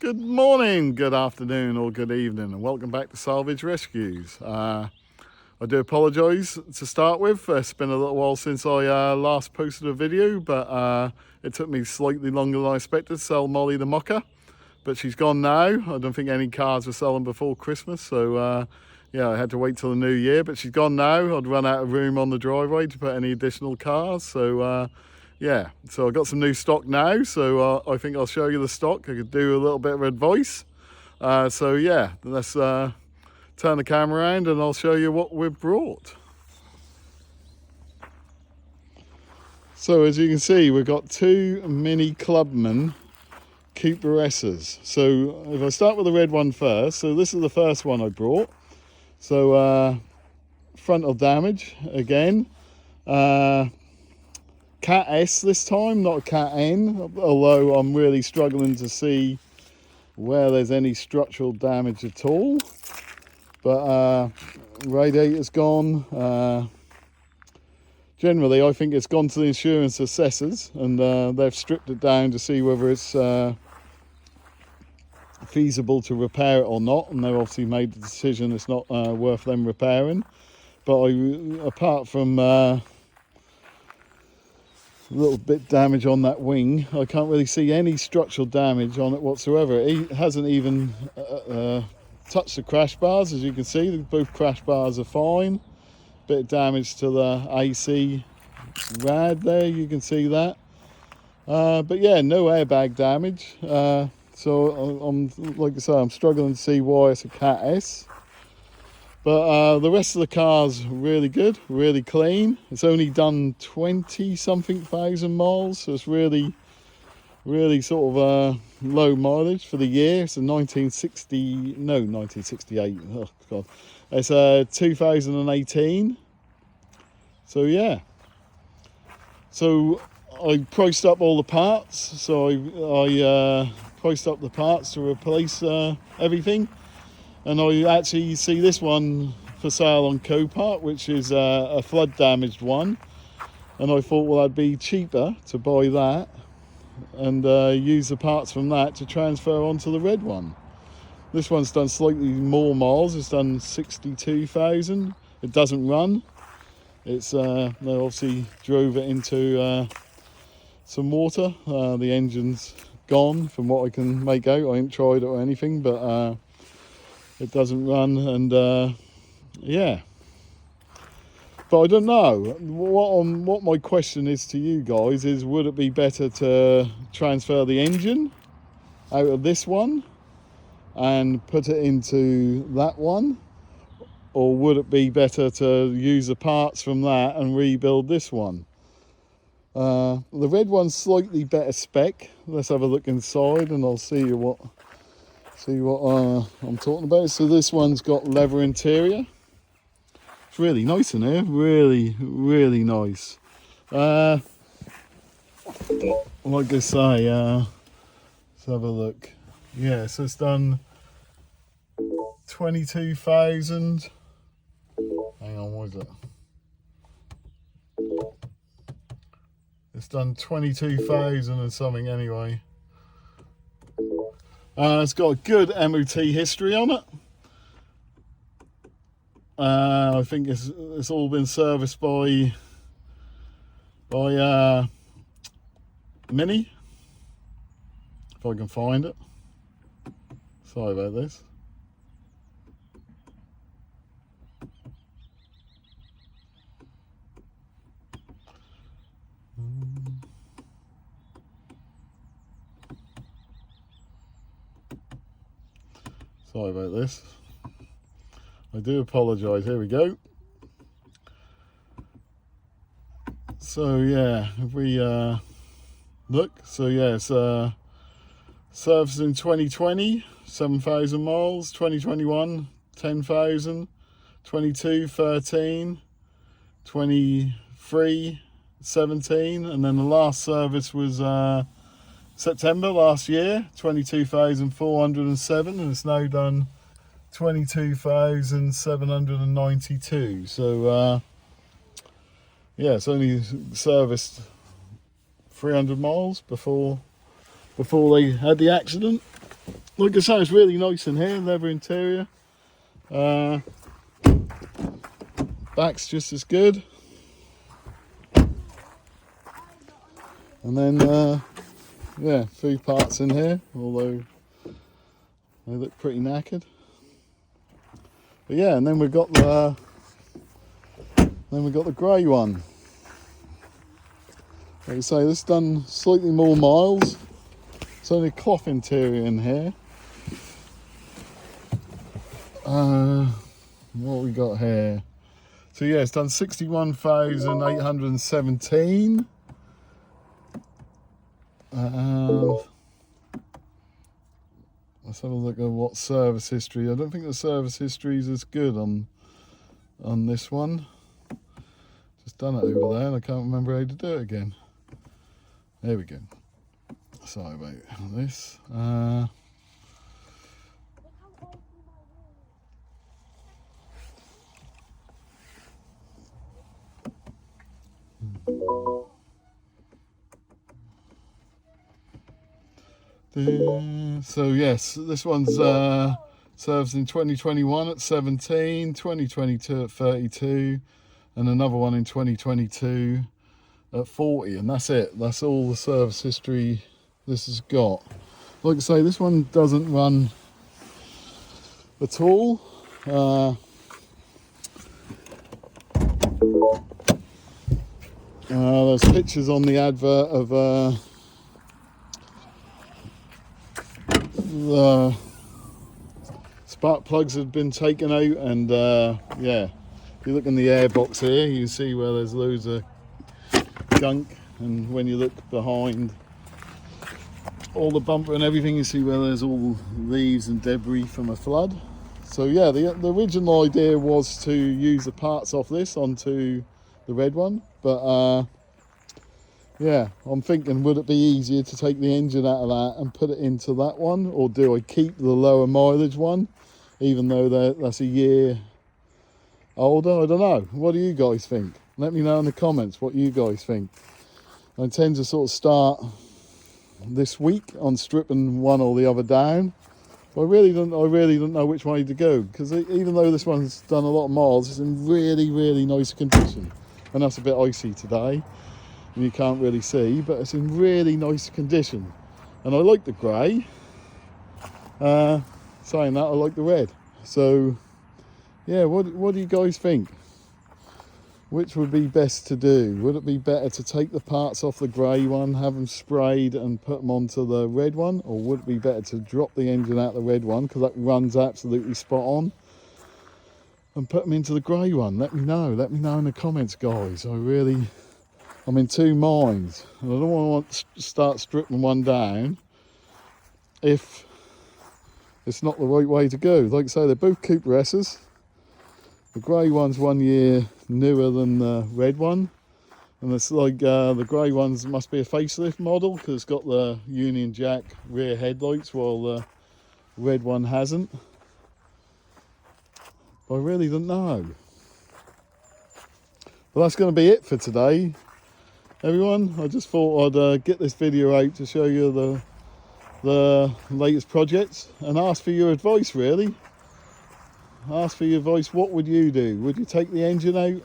Good morning, good afternoon or good evening, and welcome back to Salvage Rescues. I do apologise to start with. It's been a little while since I last posted a video, but it took me slightly longer than I expected to sell Molly the Mocker. But she's gone now. I don't think any cars were selling before Christmas, so yeah, I had to wait till the new year. But she's gone now. I'd run out of room on the driveway to put any additional cars, so yeah, so I've got some new stock now, so I think I'll show you the stock. I could do a little bit of advice. So yeah, let's turn the camera around and I'll show you what we've brought. So as you can see, we've got two Mini Clubman Cooper S's. So if I start with the red one first, so this is the first one I brought. So frontal damage again. Cat S this time, not a Cat N, although I'm really struggling to see where there's any structural damage at all. But radiator's gone. Generally, I think it's gone to the insurance assessors, and they've stripped it down to see whether it's feasible to repair it or not, and they've obviously made the decision it's not worth them repairing. But apart from a little bit damage on that wing, I can't really see any structural damage on it whatsoever. It hasn't even touched the crash bars. As you can see, both crash bars are fine. Bit of damage to the AC rad there, you can see that. But yeah, no airbag damage. So I'm, like I say, I'm struggling to see why it's a Cat S. But the rest of the car's really good, really clean. It's only done 20-something thousand miles, so it's really sort of low mileage for the year. It's a 1968, oh God. It's 2018. So yeah. So I priced up all the parts. So I priced up the parts to replace everything. And I actually see this one for sale on Copart, which is a flood damaged one. And I thought, well, it'd be cheaper to buy that and use the parts from that to transfer onto the red one. This one's done slightly more miles. It's done 62,000. It doesn't run. It's they obviously drove it into some water. The engine's gone from what I can make out. I haven't tried it or anything, but it doesn't run, and yeah. But I don't know. What my question is to you guys is, would it be better to transfer the engine out of this one and put it into that one? Or would it be better to use the parts from that and rebuild this one? The red one's slightly better spec. Let's have a look inside and I'll see what I'm talking about. So this one's got leather interior. It's really nice in here, really nice. Like I say, let's have a look. Yeah, so it's done 22,000. Hang on, what is it? It's done 22,000 and something anyway. It's got a good MOT history on it. I think it's all been serviced by Mini, if I can find it. Sorry about this. Sorry about this. I do apologise. Here we go. So yeah, if we look, so yeah, it's serviced in 2020, 7,000 miles, 2021, 10,000, 22, 13, 23, 17, and then the last service was September last year, 22,407, and it's now done 22,792. So yeah, it's only serviced 300 miles before before they had the accident. Like I say, it's really nice in here, leather interior. Back's just as good. And then, yeah, a few parts in here, although they look pretty knackered. But yeah, and then we've got the grey one. Like I say, this has done slightly more miles. It's only a cloth interior in here. What we got here? So yeah, it's done 61,817. Let's have a look at what service history. I don't think the service history is as good on this one. Just done it over there and I can't remember how to do it again. There we go. Sorry about this. So yes, this one's serves in 2021 at 17, 2022 at 32, and another one in 2022 at 40, and that's it. That's all the service history this has got. Like I say, this one doesn't run at all. There's pictures on the advert of the spark plugs had been taken out, and yeah, if you look in the air box here, you see where there's loads of gunk, and when you look behind all the bumper and everything, you see where there's all leaves and debris from a flood. So yeah, the original idea was to use the parts off this onto the red one, but yeah, I'm thinking, would it be easier to take the engine out of that and put it into that one, or do I keep the lower mileage one, even though that's a year older? I don't know. What do you guys think? Let me know in the comments what you guys think. I intend to sort of start this week on stripping one or the other down. But I really don't know which way to go, because even though this one's done a lot of miles, it's in really nice condition. And that's a bit icy today, and you can't really see, but it's in really nice condition. And I like the grey. Saying that, I like the red. So yeah, what do you guys think? Which would be best to do? Would it be better to take the parts off the grey one, have them sprayed and put them onto the red one? Or would it be better to drop the engine out the red one, because that runs absolutely spot on, and put them into the grey one? Let me know in the comments, guys. I'm in two minds, and I don't want to start stripping one down if it's not the right way to go. Like I say, they're both Cooper S's. The grey one's 1 year newer than the red one, and it's like the grey ones must be a facelift model, because it's got the Union Jack rear headlights, while the red one hasn't. I really don't know. Well, that's going to be it for today, everyone. I just thought I'd get this video out to show you the latest projects and ask for your advice, really. Ask for your advice. What would you do? Would you take the engine out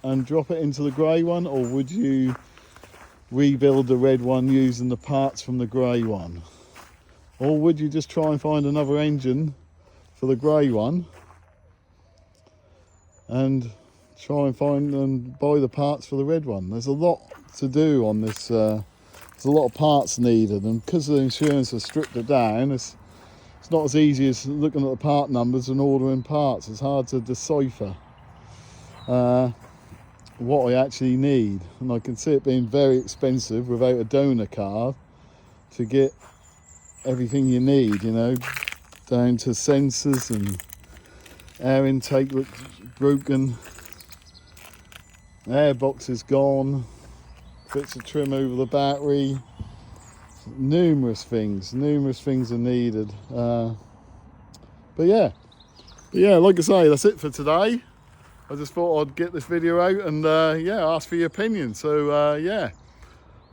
and drop it into the grey one, or would you rebuild the red one using the parts from the grey one? Or would you just try and find another engine for the grey one and try and find and buy the parts for the red one? There's a lot to do on this. There's a lot of parts needed, and because the insurance has stripped it down, it's not as easy as looking at the part numbers and ordering parts. It's hard to decipher what I actually need, and I can see it being very expensive without a donor card to get everything you need, you know, down to sensors, and air intake looks broken, airbox is gone, bits of trim over the battery. Numerous things are needed, but yeah, like I say, that's it for today. I just thought I'd get this video out and yeah, ask for your opinion. So yeah,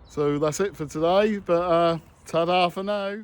so that's it for today, but Ta-da for now.